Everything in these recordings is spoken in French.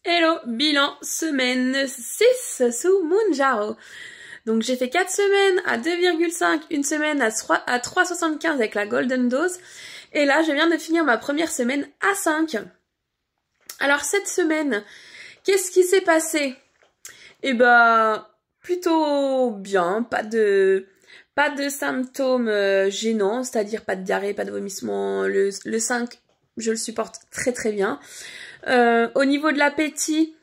Hello, bilan semaine 6 sous Mounjaro. Donc j'ai fait 4 semaines à 2,5, une semaine à 3,75 avec la Golden Dose. Et là, je viens de finir ma première semaine à 5. Alors cette semaine, qu'est-ce qui s'est passé? Eh ben, plutôt bien, pas de symptômes gênants, c'est-à-dire pas de diarrhée, pas de vomissement. Le 5, je le supporte très très bien. Au niveau de l'appétit,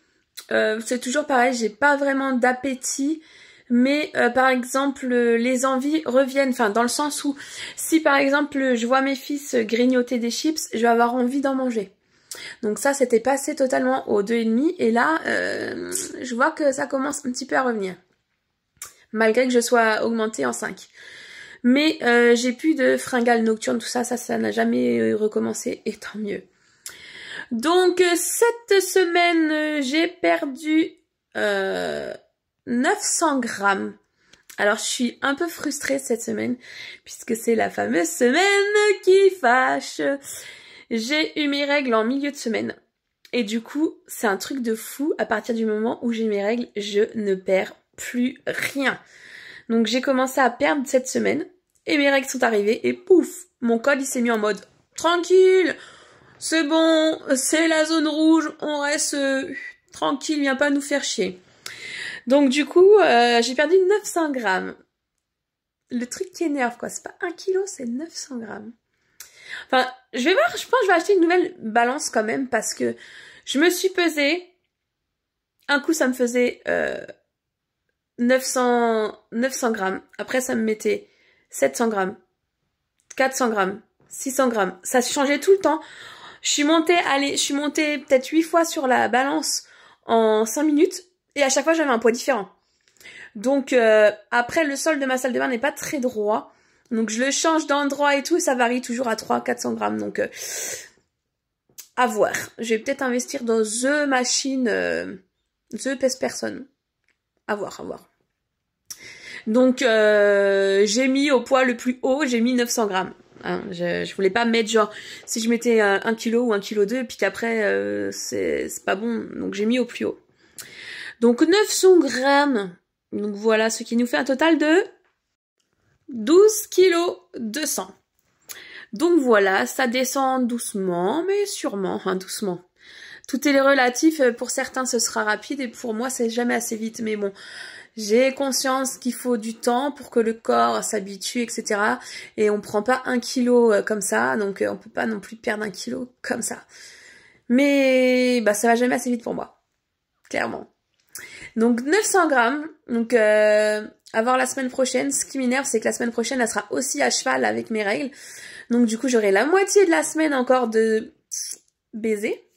c'est toujours pareil, j'ai pas vraiment d'appétit, mais par exemple les envies reviennent, enfin dans le sens où si par exemple je vois mes fils grignoter des chips, je vais avoir envie d'en manger. Donc ça c'était passé totalement au 2,5 et là je vois que ça commence un petit peu à revenir. Malgré que je sois augmentée en 5. Mais j'ai plus de fringales nocturnes, tout ça n'a jamais recommencé et tant mieux. Donc cette semaine, j'ai perdu 900 grammes. Alors je suis un peu frustrée cette semaine, puisque c'est la fameuse semaine qui fâche. J'ai eu mes règles en milieu de semaine. Et du coup, c'est un truc de fou. À partir du moment où j'ai mes règles, je ne perds plus rien. Donc j'ai commencé à perdre cette semaine. Et mes règles sont arrivées. Et pouf, mon code il s'est mis en mode tranquille. C'est bon, c'est la zone rouge, on reste tranquille, viens pas nous faire chier. Donc du coup, j'ai perdu 900 grammes. Le truc qui énerve quoi, c'est pas 1 kilo, c'est 900 grammes. Enfin, je vais voir, je pense que je vais acheter une nouvelle balance quand même parce que je me suis pesée. Un coup ça me faisait 900 grammes. Après ça me mettait 700 grammes, 400 grammes, 600 grammes. Ça changeait tout le temps. Je suis montée peut-être 8 fois sur la balance en 5 minutes et à chaque fois j'avais un poids différent. Donc après le sol de ma salle de bain n'est pas très droit. Donc je le change d'endroit et tout et ça varie toujours à 300-400 grammes. Donc à voir. Je vais peut-être investir dans The Machine, The Pèse Personne. À voir. Donc j'ai mis au poids le plus haut, j'ai mis 900 grammes. Hein, je voulais pas mettre genre si je mettais 1 kg ou 1,2 kg et puis qu'après c'est pas bon, donc j'ai mis au plus haut. Donc 900 grammes, donc voilà ce qui nous fait un total de 12 kg 200. Donc voilà, ça descend doucement mais sûrement, enfin doucement. Tout est relatif, pour certains ce sera rapide et pour moi c'est jamais assez vite, mais bon. J'ai conscience qu'il faut du temps pour que le corps s'habitue, etc. Et on prend pas 1 kilo comme ça, donc on peut pas non plus perdre 1 kilo comme ça. Mais bah ça va jamais assez vite pour moi, clairement. Donc 900 grammes, donc à voir la semaine prochaine. Ce qui m'énerve, c'est que la semaine prochaine, elle sera aussi à cheval avec mes règles. Donc du coup, j'aurai la moitié de la semaine encore de baiser.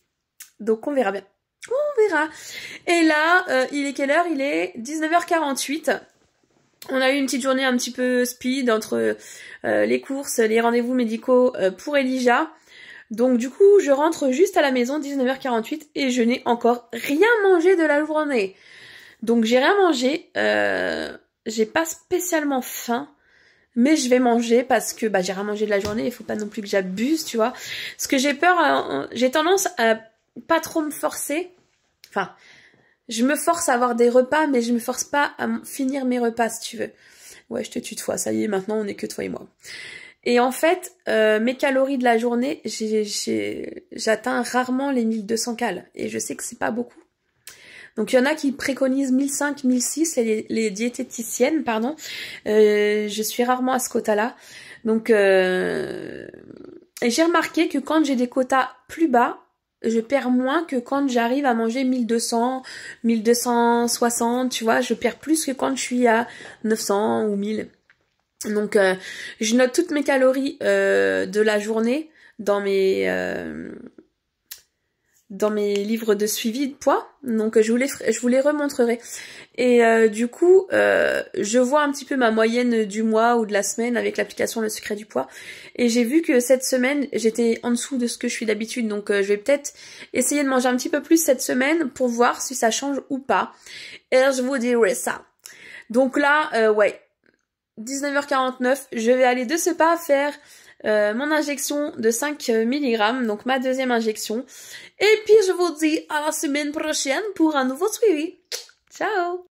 Donc on verra bien. On verra. Et là, il est quelle heure? Il est 19h48. On a eu une petite journée un petit peu speed entre les courses, les rendez-vous médicaux pour Elijah. Donc du coup, je rentre juste à la maison 19h48 et je n'ai encore rien mangé de la journée. Donc j'ai rien mangé. J'ai pas spécialement faim. Mais je vais manger parce que bah j'ai rien mangé de la journée. Il faut pas non plus que j'abuse, tu vois. Parce que j'ai peur, j'ai tendance à pas trop me forcer. Enfin, je me force à avoir des repas, mais je me force pas à finir mes repas, si tu veux. Ouais, je te tutoie, ça y est, maintenant on est que toi et moi. Et en fait, mes calories de la journée, j'atteins rarement les 1200 cales. Et je sais que c'est pas beaucoup. Donc il y en a qui préconisent 1500, 1600, les diététiciennes, pardon. Je suis rarement à ce quota-là. Donc, et j'ai remarqué que quand j'ai des quotas plus bas, je perds moins que quand j'arrive à manger 1200, 1260, tu vois, je perds plus que quand je suis à 900 ou 1000. Donc, je note toutes mes calories de la journée dans mes livres de suivi de poids. Donc, je vous les remontrerai. Et du coup, je vois un petit peu ma moyenne du mois ou de la semaine avec l'application Le Secret du Poids. Et j'ai vu que cette semaine, j'étais en dessous de ce que je suis d'habitude. Donc, je vais peut-être essayer de manger un petit peu plus cette semaine pour voir si ça change ou pas. Et je vous dirai ça. Donc là, ouais, 19h49, je vais aller de ce pas faire mon injection de 5 mg, donc ma deuxième injection. Et puis je vous dis à la semaine prochaine pour un nouveau suivi. Ciao!